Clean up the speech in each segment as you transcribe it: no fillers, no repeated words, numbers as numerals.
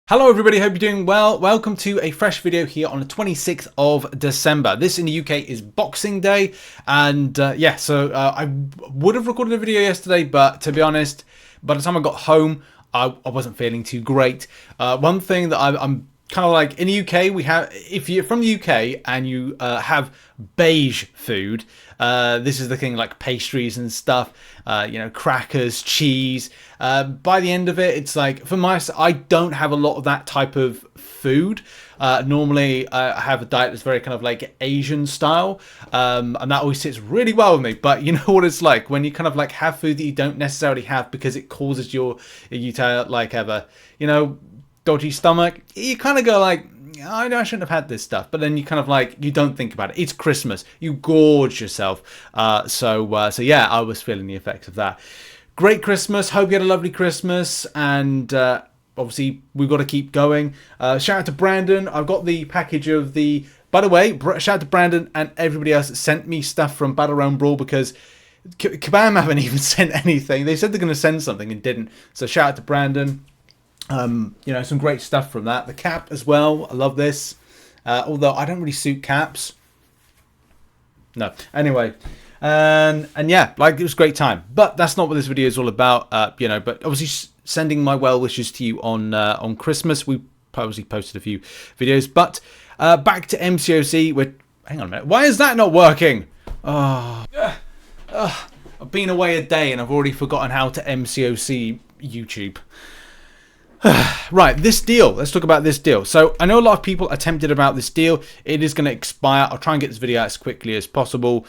Hello everybody, hope you're doing well. Welcome to a fresh video here on the 26th of December. This in the UK is Boxing Day, and I would have recorded a video yesterday, but to be honest, by the time I got home, I wasn't feeling too great. One thing that I'm kind of like, in the UK, we have, if you're from the UK and you have beige food, this is the thing, like pastries and stuff, crackers, cheese. By the end of it, it's like, for I don't have a lot of that type of food. Normally, I have a diet that's very kind of like Asian style, and that always sits really well with me. But you know what it's like when you kind of like have food that you don't necessarily have because it causes you to like have a, dodgy stomach. You kind of go like, I know I shouldn't have had this stuff, but then you kind of like, you don't think about it. It's Christmas. You gorge yourself. So yeah, I was feeling the effects of that. Great Christmas. Hope you had a lovely Christmas. And obviously, we've got to keep going. Shout out to Brandon. I've got the package of the... By the way, shout out to Brandon and everybody else that sent me stuff from Battleground Brawl, because Kabam haven't even sent anything. They said they're going to send something and didn't. So shout out to Brandon. Some great stuff from that. The cap as well. I love this. Although I don't really suit caps. No. Anyway. And yeah, like, it was a great time. But that's not what this video is all about. But obviously sending my well wishes to you on Christmas. We obviously posted a few videos. But back to MCOC. Hang on a minute. Why is that not working? I've been away a day and I've already forgotten how to MCOC YouTube. Right, this deal. Let's talk about this deal. So I know a lot of people are tempted about this deal. It is going to expire. I'll try and get this video out as quickly as possible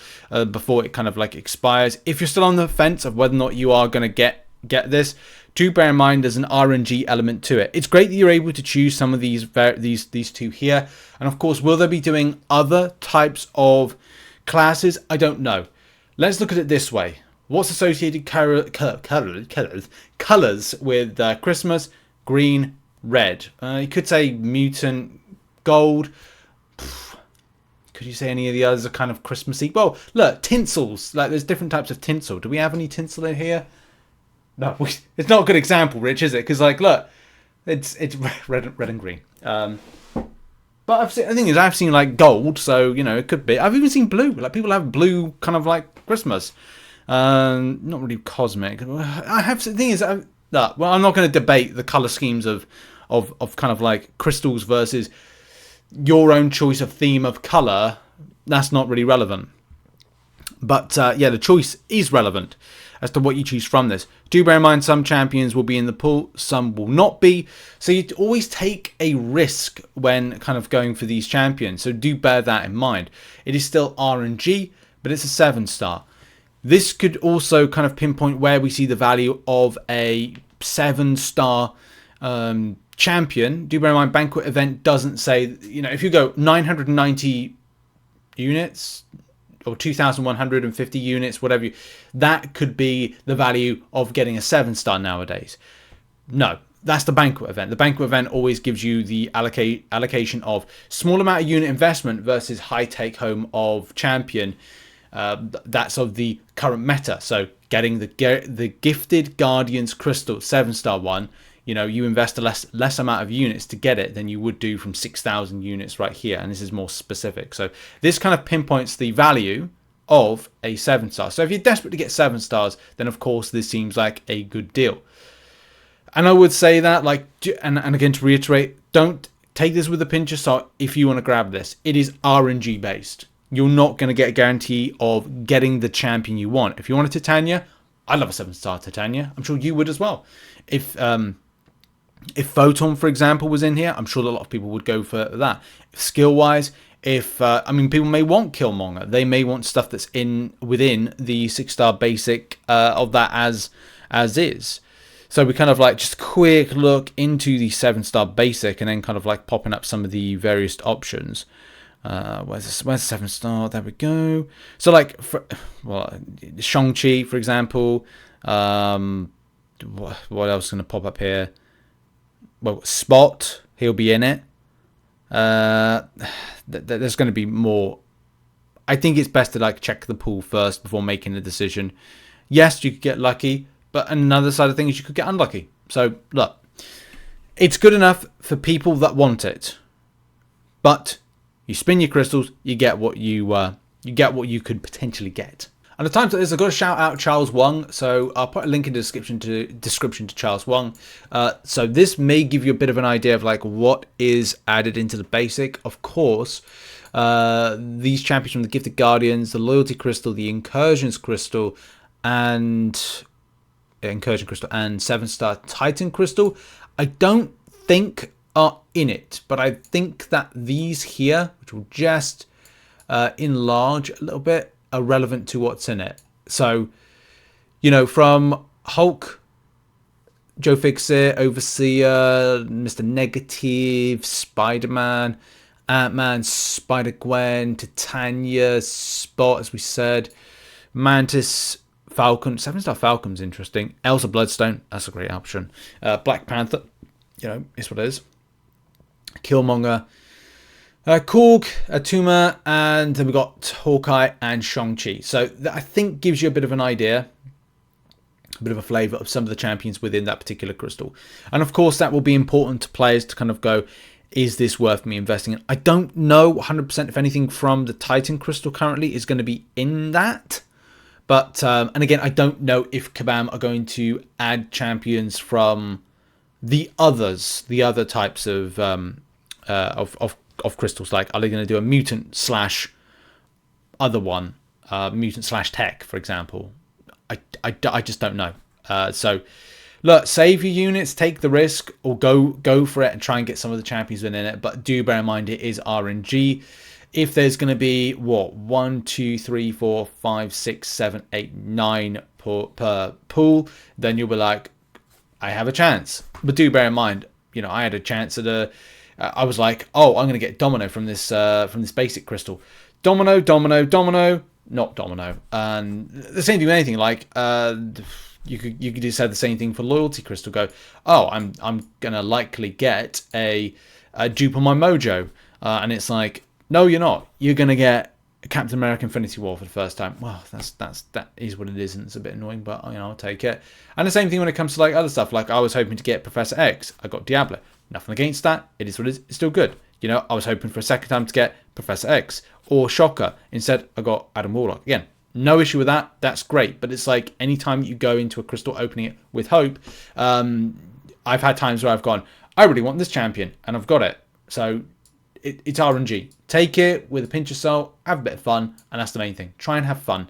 before it kind of like expires. If you're still on the fence of whether or not you are going to get this, do bear in mind there's an RNG element to it. It's great that you're able to choose some of these two here. And of course, will they be doing other types of classes? I don't know. Let's look at it this way. What's associated colors with Christmas? Green, red. You could say mutant, gold. Could you say any of the others are kind of Christmassy? Well, look, tinsels. Like, there's different types of tinsel. Do we have any tinsel in here? No, it's not a good example, Rich, is it? Because, like, look, it's red and green. But the thing is, I've seen like gold, so it could be. I've even seen blue. Like, people have blue, kind of like Christmas. Not really cosmic. I have. The thing is, well, I'm not going to debate the color schemes of kind of like crystals versus your own choice of theme of color. That's not really relevant. But yeah, the choice is relevant as to what you choose from this. Do bear in mind, some champions will be in the pool, some will not be. So you always take a risk when kind of going for these champions. So do bear that in mind. It is still RNG, but it's a 7-star. This could also kind of pinpoint where we see the value of a 7-star champion. Do bear in mind, Banquet Event doesn't say, if you go 990 units or 2,150 units, whatever, that could be the value of getting a 7-star nowadays. No, that's the Banquet Event. The Banquet Event always gives you the allocation of small amount of unit investment versus high take home of champion. That's of the current meta. So getting the gifted Guardians Crystal 7-star one, you invest a less amount of units to get it than you would do from 6,000 units right here, and this is more specific. So this kind of pinpoints the value of a 7-star. So if you're desperate to get 7 stars, then of course this seems like a good deal. And I would say that, like, and again to reiterate, don't take this with a pinch of salt if you want to grab this. It is RNG based. You're not going to get a guarantee of getting the champion you want. If you want a Titania, I love a 7-star Titania. I'm sure you would as well. If Photon, for example, was in here, I'm sure a lot of people would go for that. Skill-wise, people may want Killmonger. They may want stuff that's within the 6-star basic of that as is. So we kind of like just quick look into the 7-star basic and then kind of like popping up some of the various options. Where's 7-star? There we go. So like, Shang-Chi, for example. What else is going to pop up here? Well, Spot, he'll be in it. There's going to be more. I think it's best to like check the pool first before making a decision. Yes, you could get lucky, but another side of things, you could get unlucky. So look, It's good enough for people that want it, but you spin your crystals, you get what you could potentially get. And at times like this, I've got to shout out Charles Wong. So I'll put a link in the description to Charles Wong. So this may give you a bit of an idea of like what is added into the basic. Of course, these champions from the Gifted Guardians, the Loyalty Crystal, the Incursions Crystal, and 7-star Titan Crystal, I don't think are in it, but I think that these here, which will just enlarge a little bit, are relevant to what's in it. So, you know, from Hulk, Joe Fixit, Overseer, Mr. Negative, Spider-Man, Ant-Man, Spider-Gwen, Titania, Spot, as we said, Mantis, Falcon, 7-star Falcon's interesting. Elsa Bloodstone, that's a great option. Black Panther, you know, is what it is. Killmonger, Korg, Atuma, and then we got Hawkeye and Shang-Chi. So that I think gives you a bit of an idea, a bit of a flavour of some of the champions within that particular crystal. And of course, that will be important to players to kind of go, is this worth me investing in? I don't know 100% if anything from the Titan crystal currently is going to be in that. But, and again, I don't know if Kabam are going to add champions from the others, the other types of crystals. Like, are they going to do a mutant slash other one, mutant slash tech, for example? I just don't know. So, look, save your units, take the risk, or go for it and try and get some of the champions within it. But do bear in mind it is RNG. If there's going to be, what, 1, 2, 3, 4, 5, 6, 7, 8, 9 per pool, then you'll be like, I have a chance. But do bear in mind, you know, I had a chance at I was like, oh, I'm going to get Domino from this basic crystal. Domino, not Domino. And the same thing with anything. Like, you could just say the same thing for Loyalty Crystal. Go, oh, I'm going to likely get a dupe on my Mojo. And it's like, no, you're not. You're going to get Captain America Infinity War for the first time. Well, that is what it is, and it's a bit annoying, but you know, I'll take it. And the same thing when it comes to like other stuff. Like I was hoping to get Professor X. I got Diablo. Nothing against that. It is what it is. It's still good. You know, I was hoping for a second time to get Professor X or Shocker. Instead, I got Adam Warlock. Again, no issue with that. That's great. But it's like anytime you go into a crystal opening it with hope, I've had times where I've gone, I really want this champion, and I've got it. So it's RNG. Take it with a pinch of salt, have a bit of fun, and that's the main thing. Try and have fun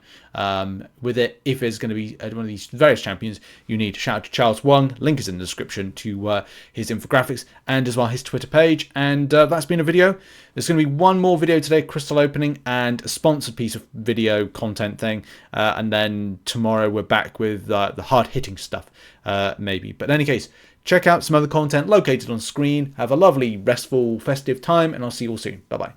with it. If there's going to be one of these various champions, you need to shout out to Charles Wong. Link is in the description to his infographics and as well his Twitter page. And that's been a video. There's going to be one more video today, crystal opening, and a sponsored piece of video content thing. And then tomorrow we're back with the hard-hitting stuff, maybe. But in any case, check out some other content located on screen. Have a lovely, restful, festive time, and I'll see you all soon. Bye-bye.